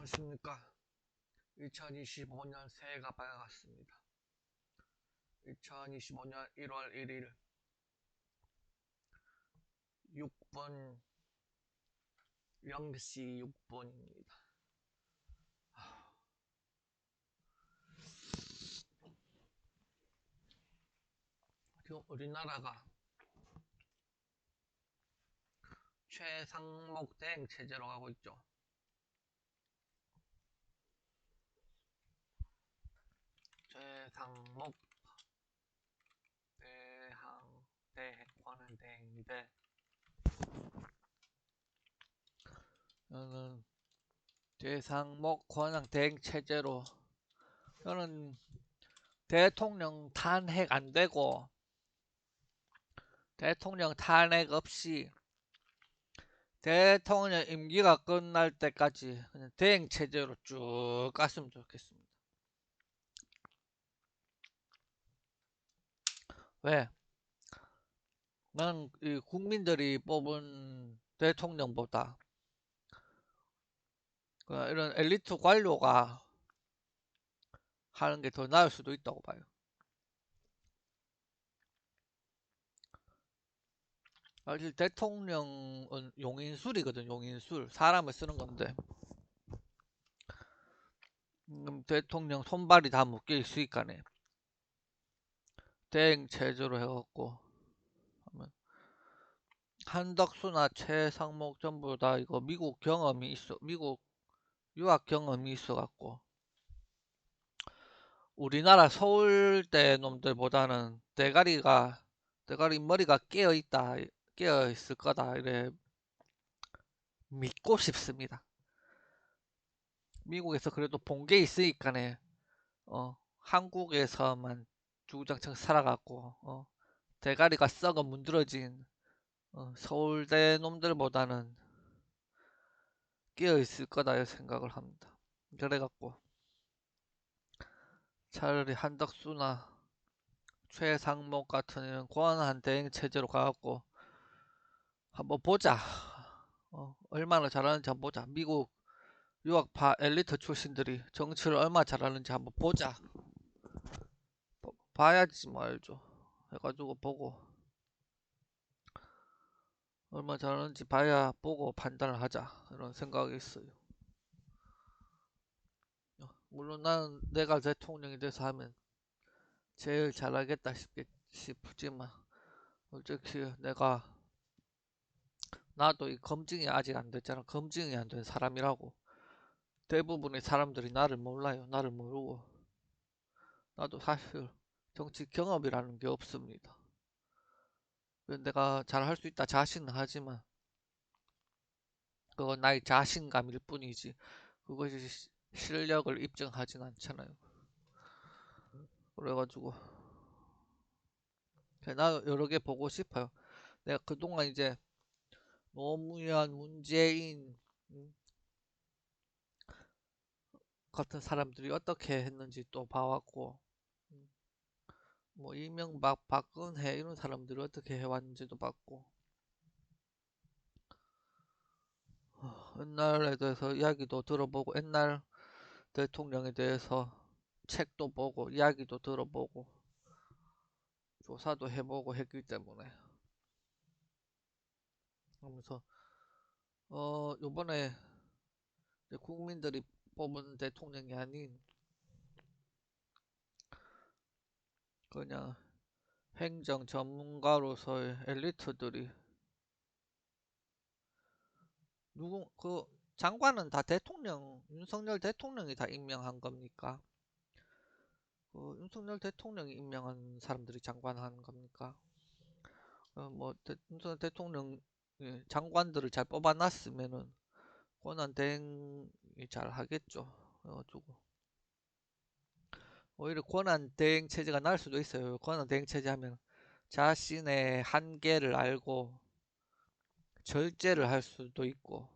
안녕하십니까. 2025년 새해가 밝았습니다. 2025년 1월 1일 6분 0시 6분입니다. 지금 우리나라가 최상목 대행 체제로 가고 있죠. 최상목 대행 권한 대행인데, 저는 최상목 권한 대행 체제로, 저는 대통령 탄핵 안 되고 대통령 탄핵 없이 대통령 임기가 끝날 때까지 그냥 대행 체제로 쭉 갔으면 좋겠습니다. 왜? 나는 이 국민들이 뽑은 대통령보다 이런 엘리트 관료가 하는 게 더 나을 수도 있다고 봐요. 사실 대통령은 용인술이거든. 용인술. 사람을 쓰는 건데 대통령 손발이 다 묶여 있으니까네. 대행 체제로 해갖고 하면 한덕수나 최상목 전부 다 이거 미국 유학 경험이 있어갖고 우리나라 서울대 놈들보다는 대가리 머리가 깨어 있을 거다 이래 믿고 싶습니다. 미국에서 그래도 본 게 있으니까네. 한국에서만 주구장창 살아갖고 대가리가 썩어 문드러진 서울대 놈들보다는 깨어 있을 거다 생각을 합니다. 그래갖고 차라리 한덕수나 최상목 같은 권한 대행 체제로 가갖고 한번 보자. 얼마나 잘하는지 한번 보자. 미국 유학파 엘리트 출신들이 정치를 얼마나 잘하는지 한번 보자. 봐야지 말죠. 해가지고 보고 얼마나 잘하는지 봐야 보고 판단을 하자 이런 생각이 있어요. 물론 나는 내가 대통령이 돼서 하면 제일 잘하겠다 싶지만 솔직히 나도 이 검증이 아직 안 됐잖아. 검증이 안 된 사람이라고. 대부분의 사람들이 나를 몰라요. 나를 모르고 나도 사실 정치 경험이라는 게 없습니다. 내가 잘할 수 있다 자신은 하지만 그건 나의 자신감일 뿐이지 그것이 실력을 입증하진 않잖아요. 그래가지고 나 여러 개 보고 싶어요. 내가 그동안 이제 노무현, 문재인 같은 사람들이 어떻게 했는지 또 봐왔고 뭐 이명박, 박근혜 이런 사람들이 어떻게 해왔는지도 봤고 옛날에 대해서 이야기도 들어보고 옛날 대통령에 대해서 책도 보고 이야기도 들어보고 조사도 해보고 했기 때문에 그러면서 요번에 국민들이 뽑은 대통령이 아닌 그냥 행정 전문가로서의 엘리트들이 장관은 다 윤석열 대통령이 다 임명한 겁니까? 윤석열 대통령이 임명한 사람들이 장관하는 겁니까? 윤석열 대통령 장관들을 잘 뽑아놨으면은 권한 대행이 잘 하겠죠. 그래가지고 오히려 권한 대행 체제가 나을 수도 있어요. 권한 대행 체제 하면 자신의 한계를 알고 절제를 할 수도 있고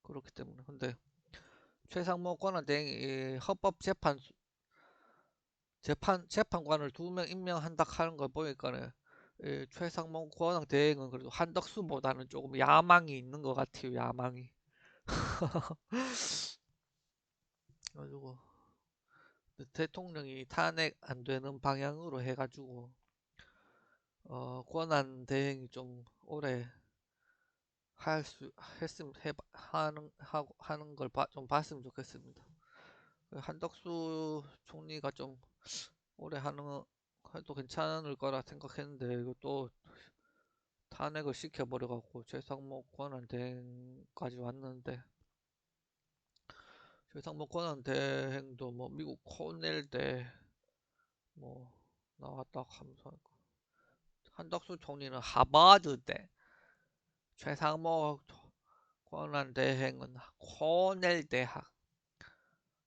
그렇기 때문에 근데 최상목 권한 대행이 재판관을 2명 임명한다 하는 걸 보니까는 최상목 권한 대행은 그래도 한덕수보다는 조금 야망이 있는 것 같아요. 야망이 그래가지고 대통령이 탄핵 안 되는 방향으로 해가지고 권한 대행이 좀 오래 할 수 했으면 해 하는 걸 좀 봤으면 좋겠습니다. 한덕수 총리가 좀 오래 하는 해도 괜찮을 거라 생각했는데 이것도 탄핵을 시켜버려갖고 최상목 권한 대행까지 왔는데 최상목 권한 대행도 뭐 미국 코넬대 뭐 나왔다 하면서 한덕수 총리는 하버드대 최상목 권한 대행은 코넬 대학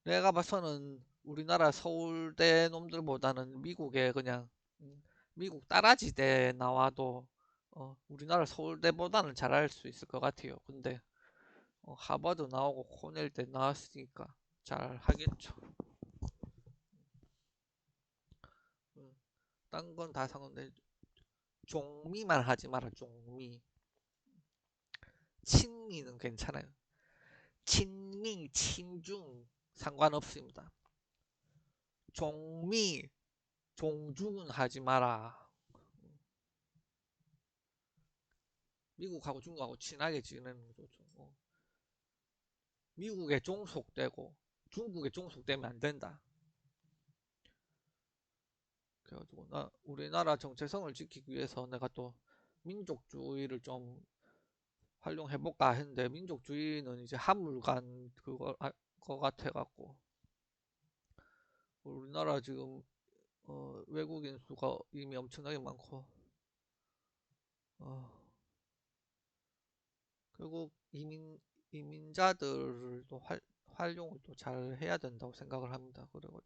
내가 봐서는 우리나라 서울대 놈들보다는 미국에 그냥 미국 따라지대 나와도 우리나라 서울대보다는 잘할 수 있을 것 같아요. 근데 하버드 나오고 코넬대 나왔으니까 잘 하겠죠. 딴 건 다 상관데 종미만 하지 마라. 종미. 친미는 괜찮아요. 친미, 친중 상관없습니다. 종미, 종중은 하지 마라. 미국하고 중국하고 친하게 지내는 거 좋죠. 미국에 종속되고 중국에 종속되면 안 된다. 그래가지고 우리나라 정체성을 지키기 위해서 내가 또 민족주의를 좀 활용해볼까 했는데 민족주의는 이제 한물간 거 같아갖고 우리나라 지금 외국인 수가 이미 엄청나게 많고 어, 결국 이민자들을 또 활용을 또 잘 해야 된다고 생각을 합니다. 그래가지고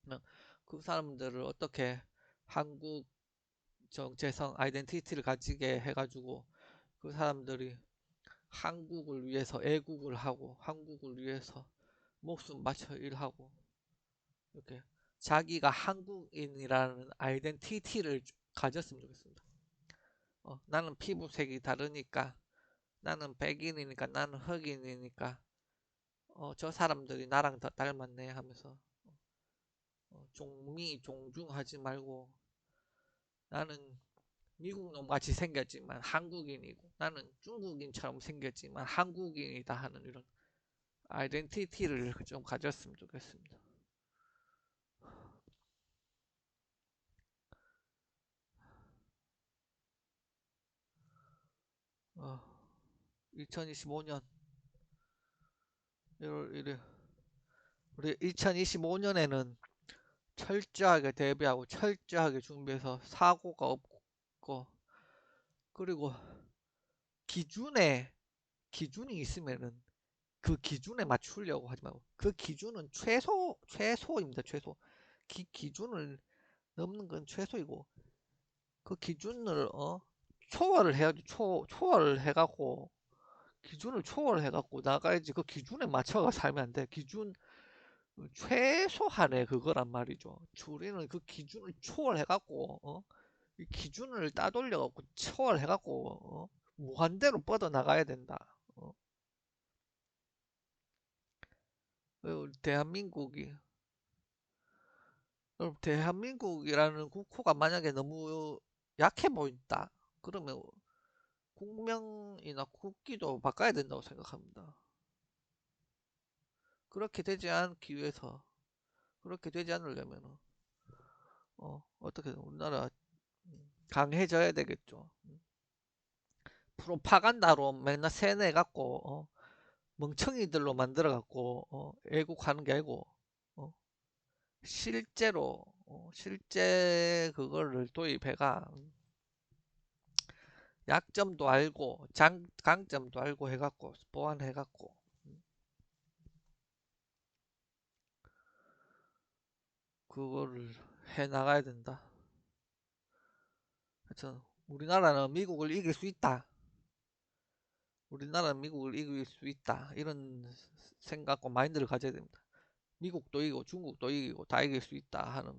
그냥 그 사람들을 어떻게 한국 정체성 아이덴티티를 가지게 해가지고 그 사람들이 한국을 위해서 애국을 하고 한국을 위해서 목숨 바쳐 일하고 이렇게 자기가 한국인이라는 아이덴티티를 가졌으면 좋겠습니다. 나는 피부색이 다르니까 나는 백인이니까 나는 흑인이니까 저 사람들이 나랑 더 닮았네 하면서 종미 종중하지 말고 나는 미국 놈같이 생겼지만 한국인이고 나는 중국인처럼 생겼지만 한국인이다 하는 이런 아이덴티티를 좀 가졌으면 좋겠습니다. 2025년 1월 1일 우리 2025년에는 철저하게 대비하고 철저하게 준비해서 사고가 없고 그리고 기준에 기준이 있으면은 그 기준에 맞추려고 하지 말고 그 기준은 최소입니다. 최소 기준을 넘는 건 최소이고 그 기준을 초월을 해야지 초월을 해갖고 기준을 초월해갖고 나가야지 그 기준에 맞춰가 살면 안 돼. 기준 최소한의 그거란 말이죠. 우리는 그 기준을 초월해갖고 이 기준을 따돌려갖고 초월해갖고 무한대로 뻗어 나가야 된다. 어, 대한민국이 대한민국이라는 국호가 만약에 너무 약해 보인다. 그러면 국명이나 국기도 바꿔야 된다고 생각합니다. 그렇게 되지 않기 위해서 그렇게 되지 않으려면 어떻게 우리나라 강해져야 되겠죠. 프로파간다로 맨날 세뇌갖고 멍청이들로 만들어갖고 애국하는 게 아니고 어, 실제로 실제 그거를 도입해가 약점도 알고 강점도 알고 해갖고 보완해갖고 그거를 해 나가야 된다. 하여튼 우리나라는 미국을 이길 수 있다. 우리나라는 미국을 이길 수 있다. 이런 생각과 마인드를 가져야 됩니다. 미국도 이기고 중국도 이기고 다 이길 수 있다 하는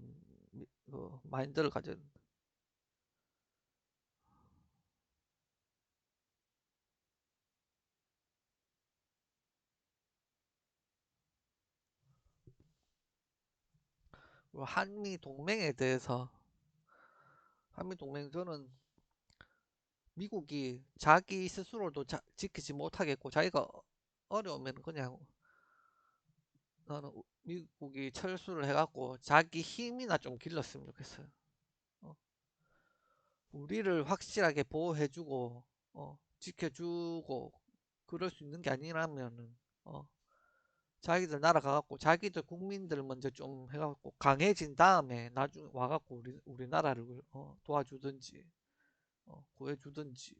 그 마인드를 가져야 됩니다. 한미 동맹에 대해서, 한미 동맹 저는 미국이 자기 스스로도 지키지 못하겠고 자기가 어려우면 그냥 나는 미국이 철수를 해갖고 자기 힘이나 좀 길렀으면 좋겠어요. 어, 우리를 확실하게 보호해주고 지켜주고 그럴 수 있는 게 아니라면은 어, 자기들 날아가갖고 자기들 국민들 먼저 좀 해갖고 강해진 다음에 나중에 와갖고 우리나라를 도와주든지 구해주든지.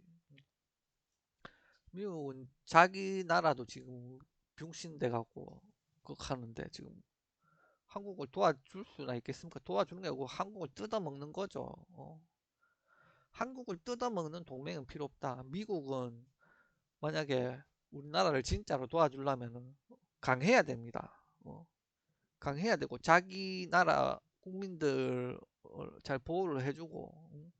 미국은 자기 나라도 지금 병신돼 갖고 그거 하는데 지금 한국을 도와줄 수나 있겠습니까? 도와주는 게 아니고 한국을 뜯어먹는 거죠. 한국을 뜯어먹는 동맹은 필요 없다. 미국은 만약에 우리나라를 진짜로 도와주려면 강해야 됩니다. 강해야 되고 자기 나라 국민들 잘 보호를 해주고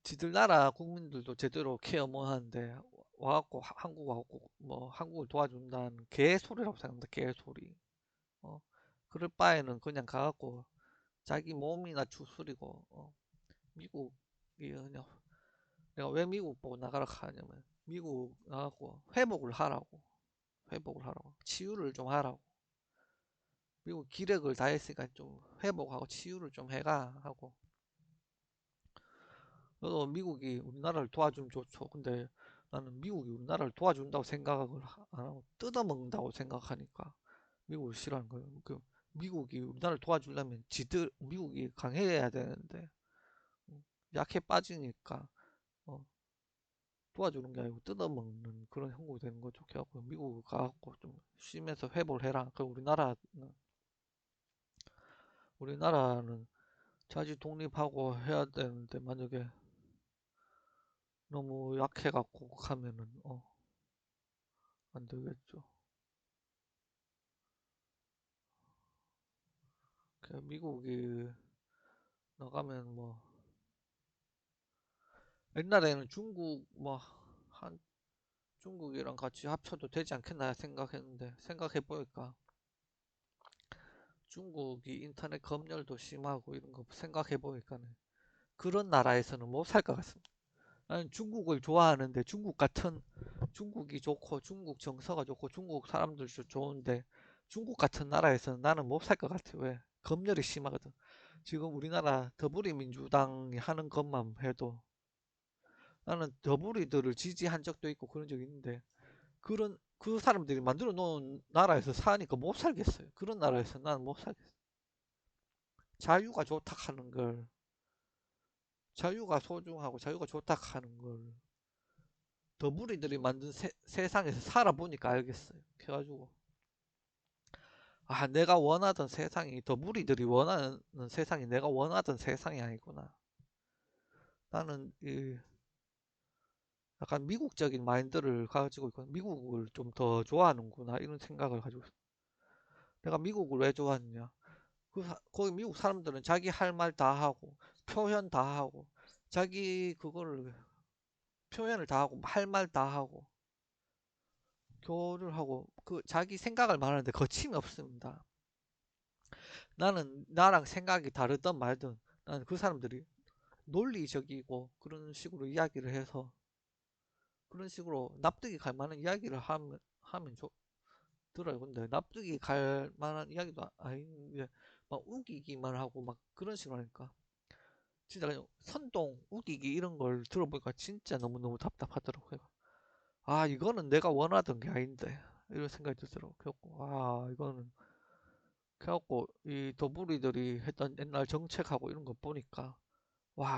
지들 나라 국민들도 제대로 케어 못 하는데 와갖고 한국 와갖고 뭐 한국을 도와준다는 개소리라고 생각합니다. 개소리. 어, 그럴 바에는 그냥 가갖고 자기 몸이나 추스리고 미국이 그냥 내가 왜 미국 보고 나가라 하냐면 미국 나가고 회복을 하라고 치유를 좀 하라고. 미국 기력을 다했으니까 좀 회복하고 치유를 좀 해가 하고. 너도 미국이 우리나라를 도와주면 좋죠. 근데 나는 미국이 우리나라를 도와준다고 생각을 안 하고 뜯어먹는다고 생각하니까 미국을 싫어하는 거예요. 미국이 우리나라를 도와주려면 미국이 강해야 되는데 약해 빠지니까 어, 도와주는 게 아니고 뜯어먹는 그런 형국이 되는 거죠. 그래갖고 미국 가갖고 좀 쉬면서 회복을 해라. 그 우리나라는 자주 독립하고 해야 되는데 만약에 너무 약해갖고 하면은 안 되겠죠. 미국이 나가면 뭐 옛날에는 중국 뭐 한 중국이랑 같이 합쳐도 되지 않겠나 생각했는데 생각해 보니까 중국이 인터넷 검열도 심하고 이런 거 생각해 보니까는 그런 나라에서는 못 살 것 같습니다. 나는 중국을 좋아하는데 중국이 좋고 중국 정서가 좋고 중국 사람들도 좋은데 중국 같은 나라에서는 나는 못 살 것 같아요. 왜? 검열이 심하거든. 지금 우리나라 더불어민주당이 하는 것만 해도 나는 더불이들을 지지한 적도 있고 그런 적이 있는데 그 사람들이 만들어 놓은 나라에서 사니까 못 살겠어요. 그런 나라에서 나는 못 살겠어요. 자유가 좋다 하는 걸 자유가 소중하고 자유가 좋다 하는 걸 더불이들이 만든 세상에서 살아보니까 알겠어요. 그래가지고 내가 원하던 세상이 더불이들이 원하는 세상이 내가 원하던 세상이 아니구나. 나는 약간 미국적인 마인드를 가지고 있고 미국을 좀 더 좋아하는구나 이런 생각을 가지고 있어. 내가 미국을 왜 좋아하느냐? 거기 미국 사람들은 자기 할 말 다 하고 표현 다 하고 자기 그거를 표현을 다 하고 할 말 다 하고 교류를 하고 그 자기 생각을 말하는데 거침이 없습니다. 나는 나랑 생각이 다르든 말든 나는 그 사람들이 논리적이고 그런 식으로 이야기를 해서 그런 식으로 납득이 갈 만한 이야기를 하면 들어요. 근데 납득이 갈 만한 이야기도 아닌데 막 우기기만 하고 막 그런 식으로 하니까 진짜 그냥 선동 우기기 이런 걸 들어보니까 진짜 너무너무 답답하더라고요. 이거는 내가 원하던 게 아닌데 이런 생각이 들더라고요. 그래갖고 이거는 그래갖고 이 더불이들이 했던 옛날 정책하고 이런 거 보니까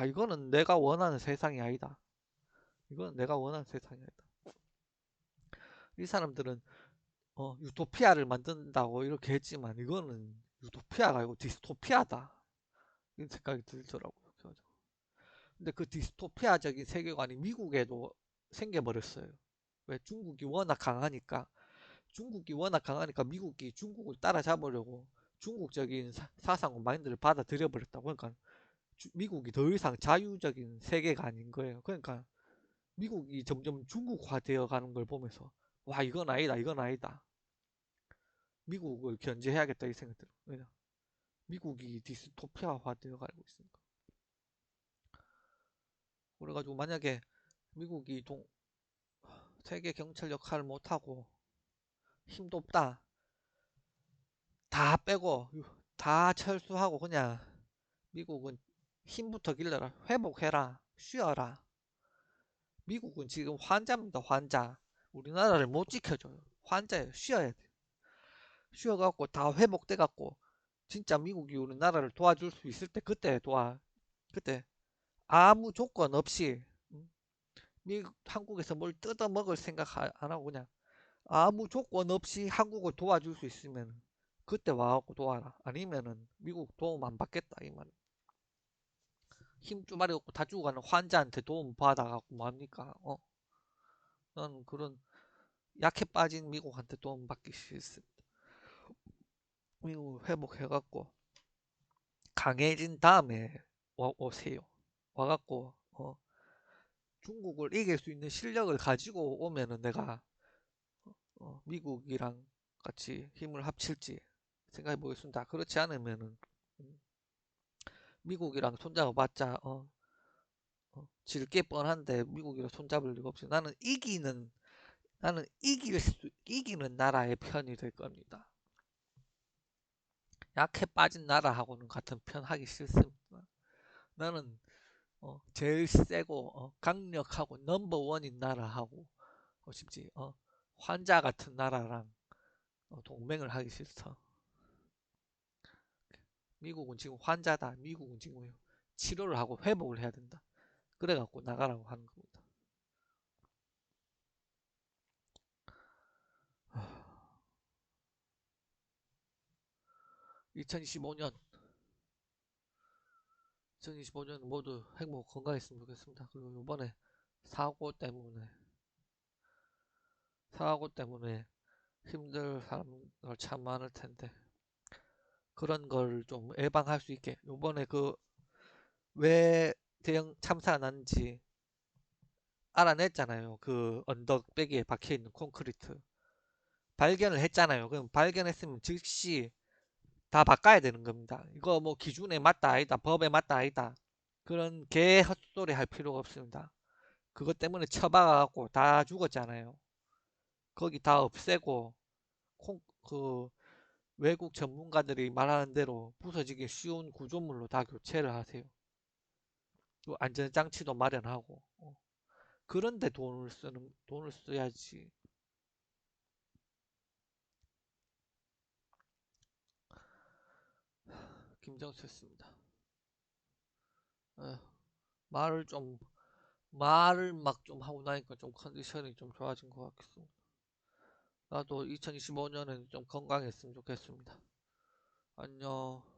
이거는 내가 원하는 세상이 아니다. 이거는 내가 원하는 세상이 아니다. 이 사람들은 유토피아를 만든다고 이렇게 했지만 이거는 유토피아가 아니고 디스토피아다. 이런 생각이 들더라고요. 근데 그 디스토피아적인 세계관이 미국에도 생겨버렸어요. 왜? 중국이 워낙 강하니까 미국이 중국을 따라잡으려고 중국적인 사상과 마인드를 받아들여 버렸다고. 그러니까 미국이 더 이상 자유적인 세계가 아닌 거예요. 그러니까 미국이 점점 중국화 되어 가는 걸 보면서 이건 아니다, 이건 아니다. 미국을 견제해야겠다 이 생각 들어요. 미국이 디스토피아화 되어 가고 있습니다. 그래가지고 만약에 미국이 세계 경찰 역할을 못하고 힘도 없다. 다 빼고 다 철수하고 그냥 미국은 힘부터 길러라. 회복해라. 쉬어라. 미국은 지금 환자입니다. 환자. 우리나라를 못 지켜줘요. 환자예요. 쉬어야 돼. 쉬어갖고 다 회복돼갖고 진짜 미국이 우리나라를 도와줄 수 있을 때 그때 아무 조건 없이 미국 한국에서 뭘 뜯어 먹을 생각 안 하고 그냥 아무 조건 없이 한국을 도와줄 수 있으면 그때 와갖고 도와라. 아니면은 미국 도움 안 받겠다 이 말. 힘 쪼마리 없고 다 죽어가는 환자한테 도움 받아갖고 뭐합니까? 난 그런 약해 빠진 미국한테 도움 받기 싫습니다. 미국 회복해갖고 강해진 다음에 오세요. 와갖고 중국을 이길 수 있는 실력을 가지고 오면은 내가 미국이랑 같이 힘을 합칠지 생각해 보겠습니다. 그렇지 않으면은 음, 미국이랑 손잡아봤자 질게 뻔한데 미국이랑 손잡을 리가 없어요. 나는 이기는 나라의 편이 될 겁니다. 약해 빠진 나라하고는 같은 편 하기 싫습니다. 나는 제일 세고 강력하고 넘버 원인 나라하고 싶지. 환자 같은 나라랑 동맹을 하기 싫어. 미국은 지금 환자다. 미국은 지금 치료를 하고 회복을 해야 된다. 그래갖고 나가라고 하는 겁니다. 2025년 2025년 모두 행복 건강했으면 좋겠습니다. 그리고 이번에 사고 때문에 사고 때문에 힘들 사람들 참 많을 텐데 그런 걸 좀 예방할 수 있게 이번에 그 왜 대형 참사가 났는지 알아냈잖아요. 그 언덕배기에 박혀 있는 콘크리트 발견을 했잖아요. 그럼 발견했으면 즉시 다 바꿔야 되는 겁니다. 이거 뭐 기준에 맞다 아니다 법에 맞다 아니다 그런 개 헛소리 할 필요가 없습니다. 그것 때문에 처박아갖고 다 죽었잖아요. 거기 다 없애고 그 외국 전문가들이 말하는 대로 부서지기 쉬운 구조물로 다 교체를 하세요. 또 안전장치도 마련하고 그런데 돈을 써야지. 김정수였습니다. 어, 말을 좀 말을 막 좀 하고 나니까 좀 컨디션이 좀 좋아진 것 같습니다. 나도 2025년에는 좀 건강했으면 좋겠습니다. 안녕.